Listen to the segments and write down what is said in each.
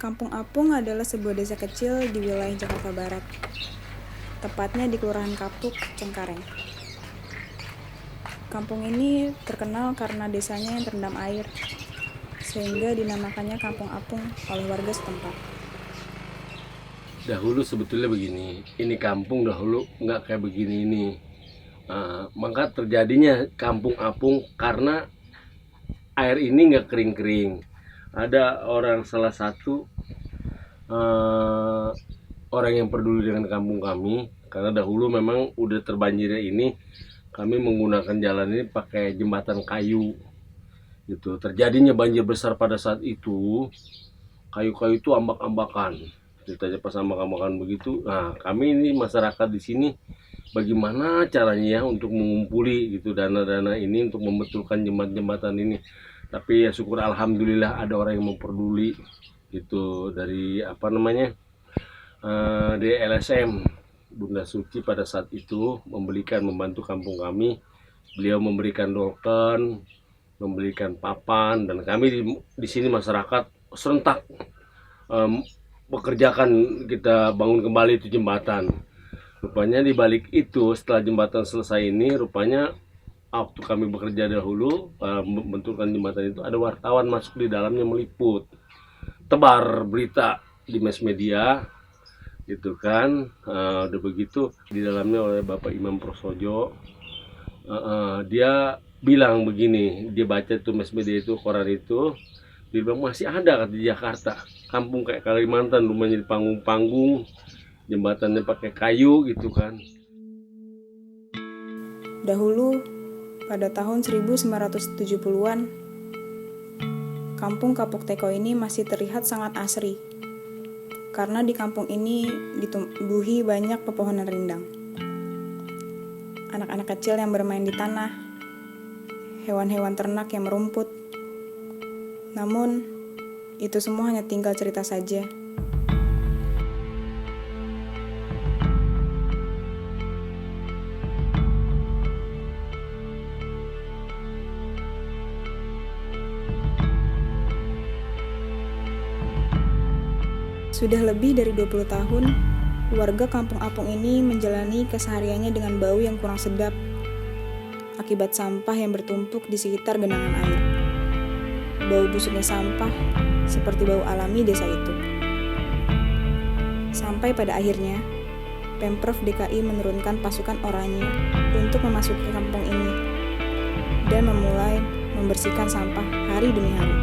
Kampung Apung adalah sebuah desa kecil di wilayah Jakarta Barat, tepatnya di Kelurahan Kapuk, Cengkareng. Kampung ini terkenal karena desanya yang terendam air, sehingga dinamakannya Kampung Apung oleh warga setempat. Dahulu sebetulnya begini, ini kampung dahulu nggak kayak begini ini. Maka terjadinya Kampung Apung karena air ini nggak kering-kering. Ada salah satu orang yang peduli dengan kampung kami, karena dahulu memang udah terbanjirnya ini, kami menggunakan jalan ini pakai jembatan kayu gitu. Terjadinya banjir besar pada saat itu, kayu-kayu itu ambak-ambakan. Ceritanya pas ambak-ambakan begitu, nah kami ini masyarakat di sini bagaimana caranya ya untuk mengumpuli gitu dana-dana ini untuk membetulkan jembatan-jembatan ini. Tapi ya syukur alhamdulillah ada orang yang memperduli gitu dari dari LSM Bunda Suci pada saat itu membantu kampung kami. Beliau memberikan dolken, memberikan papan, dan kami di sini masyarakat serentak pekerjakan kita bangun kembali itu jembatan. Rupanya di balik itu setelah jembatan selesai ini, rupanya waktu kami bekerja dahulu membentukkan jembatan itu, ada wartawan masuk di dalamnya meliput, tebar berita di mass media gitu kan. Udah begitu di dalamnya oleh Bapak Imam Prasojo, dia bilang begini, dia baca tuh mass media itu, koran itu, dia bilang masih ada di Jakarta kampung kayak Kalimantan, rumahnya di panggung-panggung, jembatannya pakai kayu gitu kan. Dahulu, pada tahun 1970-an, kampung Kapuk Teko ini masih terlihat sangat asri, karena di kampung ini ditumbuhi banyak pepohonan rindang. Anak-anak kecil yang bermain di tanah, hewan-hewan ternak yang merumput. Namun, itu semua hanya tinggal cerita saja. Sudah lebih dari 20 tahun, warga Kampung Apung ini menjalani kesehariannya dengan bau yang kurang sedap akibat sampah yang bertumpuk di sekitar genangan air. Bau busuknya sampah seperti bau alami desa itu. Sampai pada akhirnya, Pemprov DKI menurunkan pasukan oranye untuk memasuki kampung ini dan memulai membersihkan sampah hari demi hari.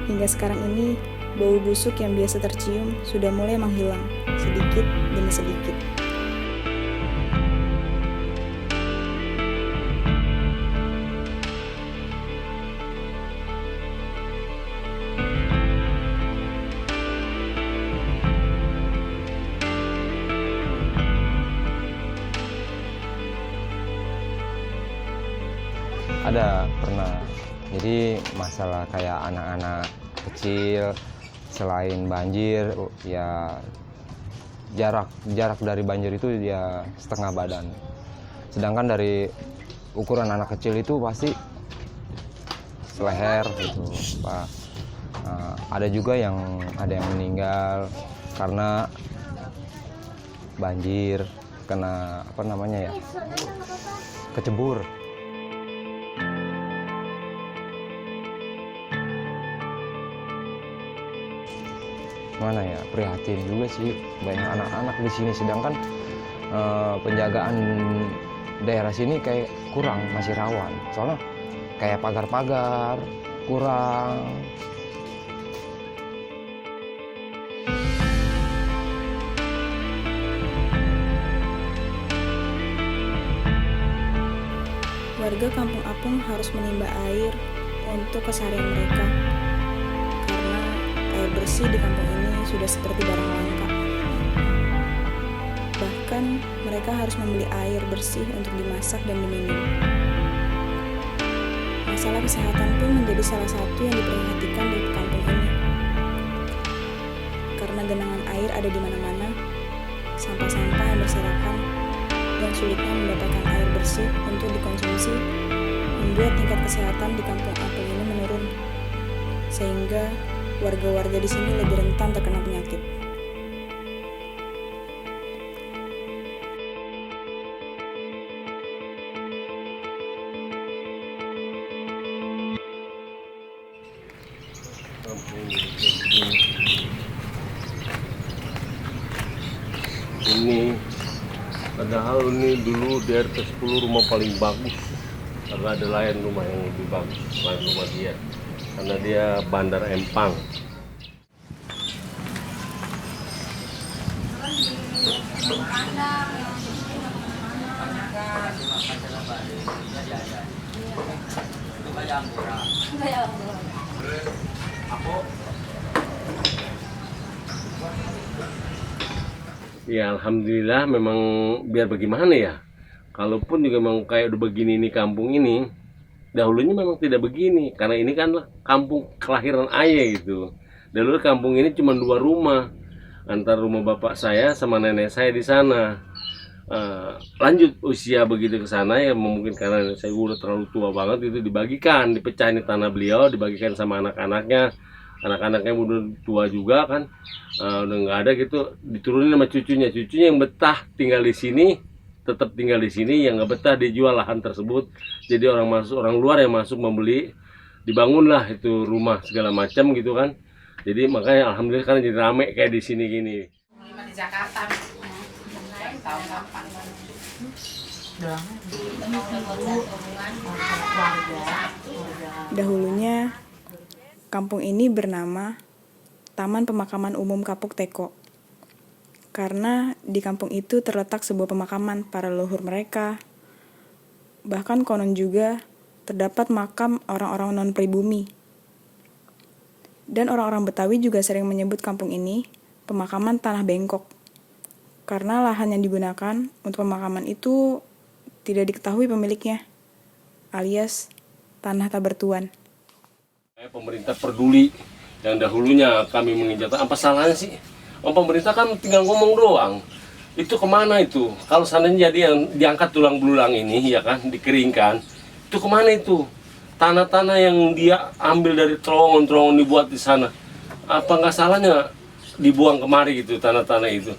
Hingga sekarang ini, bau busuk yang biasa tercium sudah mulai menghilang, sedikit demi sedikit. Ada, pernah. Jadi masalah kayak anak-anak kecil, selain banjir, ya jarak dari banjir itu ya setengah badan. Sedangkan dari ukuran anak kecil itu pasti seleher gitu, Pak. Ada juga yang meninggal karena banjir, kena kecebur. mana ya, prihatin juga sih, banyak anak-anak di sini, sedangkan penjagaan daerah sini kayak kurang, masih rawan, soalnya kayak pagar-pagar kurang. Warga Kampung Apung harus menimba air untuk keseharian mereka, karena air bersih di kampung ini sudah seperti barang langka. Bahkan mereka harus membeli air bersih untuk dimasak dan diminum. Masalah kesehatan pun menjadi salah satu yang diperhatikan di kampung ini. Karena genangan air ada di mana-mana, sampah-sampah yang berserakan, dan sulitnya mendapatkan air bersih untuk dikonsumsi, membuat tingkat kesehatan di kampung Apung ini menurun, sehingga warga-warga di sini lebih rentan terkena penyakit. Ini padahal ini dulu di RT 10 rumah paling bagus, karena ada lain rumah yang lebih bagus selain rumah dia, karena dia Bandar Empang. Ya alhamdulillah, memang biar bagaimana ya, kalaupun juga memang kayak udah begini nih kampung ini, dahulunya memang tidak begini, karena ini kan kampung kelahiran ayah gitu. Dahulu kampung ini cuma 2 rumah, antara rumah bapak saya sama nenek saya di sana. Lanjut usia begitu ke sana ya, mungkin karena saya udah terlalu tua banget, itu dibagikan, dipecah ini tanah beliau, dibagikan sama anak-anaknya. Anak-anaknya udah tua juga kan, udah nggak ada gitu, diturunin sama cucunya yang betah tinggal di sini tetap tinggal di sini, yang nggak betah dijual lahan tersebut, jadi orang luar yang masuk membeli, dibangunlah itu rumah segala macam gitu kan. Jadi makanya alhamdulillah kan jadi rame kayak di sini gini. Di Jakarta tahun kapan? Dahulunya, kampung ini bernama Taman Pemakaman Umum Kapuk Teko, karena di kampung itu terletak sebuah pemakaman para leluhur mereka. Bahkan konon juga terdapat makam orang-orang non-pribumi. Dan orang-orang Betawi juga sering menyebut kampung ini pemakaman Tanah Bengkok, karena lahan yang digunakan untuk pemakaman itu tidak diketahui pemiliknya, alias tanah tak bertuan. Pemerintah peduli, yang dahulunya kami menginjak, apa salahnya sih? Pemerintah kan tinggal ngomong doang. Itu kemana itu? Kalau seandainya jadi yang diangkat tulang belulang ini, ya kan, dikeringkan, itu kemana itu? Tanah-tanah yang dia ambil dari terowongan-terowongan dibuat di sana, apa nggak salahnya dibuang kemari gitu tanah-tanah itu?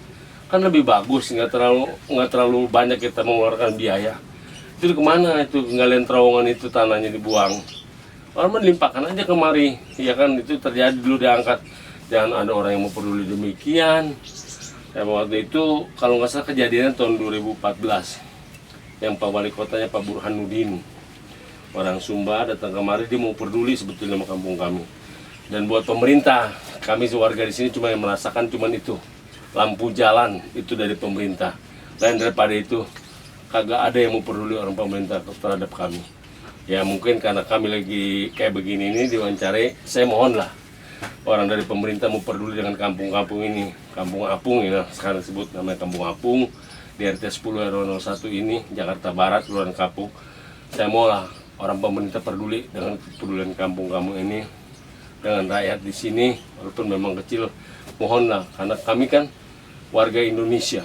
Kan lebih bagus, nggak terlalu banyak kita mengeluarkan biaya. Itu kemana itu? Nggalian terowongan itu tanahnya dibuang. Orang melimpahkan aja kemari, ya kan, itu terjadi dulu diangkat. Jangan ada orang yang mau peduli demikian. Ya, waktu itu kalau nggak salah kejadiannya tahun 2014, yang Pak Wali Kotanya Pak Burhanuddin, orang Sumba datang kemari, dia mau peduli sebetulnya sama kampung kami. Dan buat pemerintah, kami sewarga di sini cuma yang merasakan cuman itu, lampu jalan itu dari pemerintah. Lain daripada itu, kagak ada yang mau peduli orang pemerintah terhadap kami. Ya mungkin karena kami lagi kayak begini ini diwawancari, saya mohonlah orang dari pemerintah mau peduli dengan kampung-kampung ini, Kampung Apung ya, sekarang disebut namanya Kampung Apung di RT 10 RW 01 ini, Jakarta Barat, Kelurahan Kapuk. Saya mohonlah orang pemerintah peduli dengan kepedulian kampung-kampung ini, dengan rakyat di sini, walaupun memang kecil, mohonlah, karena kami kan warga Indonesia.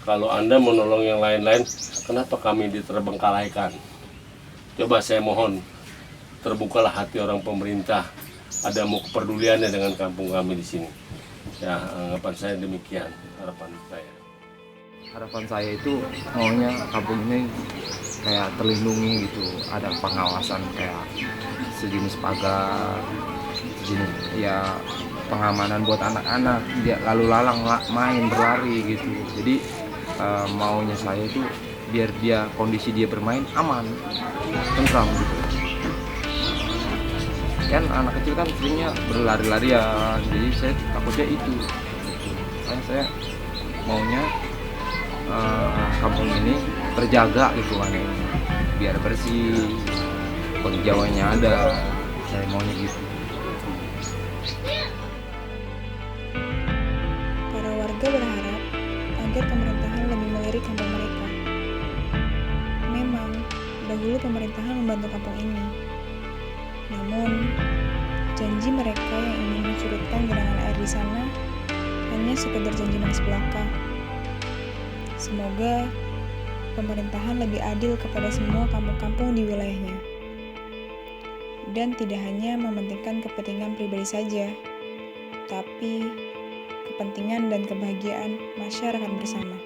Kalau Anda menolong yang lain-lain, kenapa kami diterbengkalaikan? Coba saya mohon, terbukalah hati orang pemerintah, ada mau kepeduliannya dengan kampung kami di sini. Ya, anggapan saya demikian, harapan saya. Harapan saya itu maunya kampung ini kayak terlindungi gitu, ada pengawasan kayak sejenis pagar, sejenis ya pengamanan buat anak-anak, dia lalu lalang main berlari gitu. Jadi maunya saya itu biar dia kondisi dia bermain aman, tentram gitu. Kan anak kecil kan seringnya berlari-larian, jadi saya takutnya itu. Makanya saya maunya kampung ini terjaga lingkungannya ini, biar bersih, penghijauannya ada. Saya maunya gitu. Para warga berharap agar pemerintahan lebih melirik kampung mereka. Memang, dahulu pemerintahan membantu kampung ini. Namun, janji mereka yang ingin mensurutkan genangan air di sana hanya sekedar janji manis belaka. Semoga pemerintahan lebih adil kepada semua kampung-kampung di wilayahnya. Dan tidak hanya mementingkan kepentingan pribadi saja, tapi kepentingan dan kebahagiaan masyarakat bersama.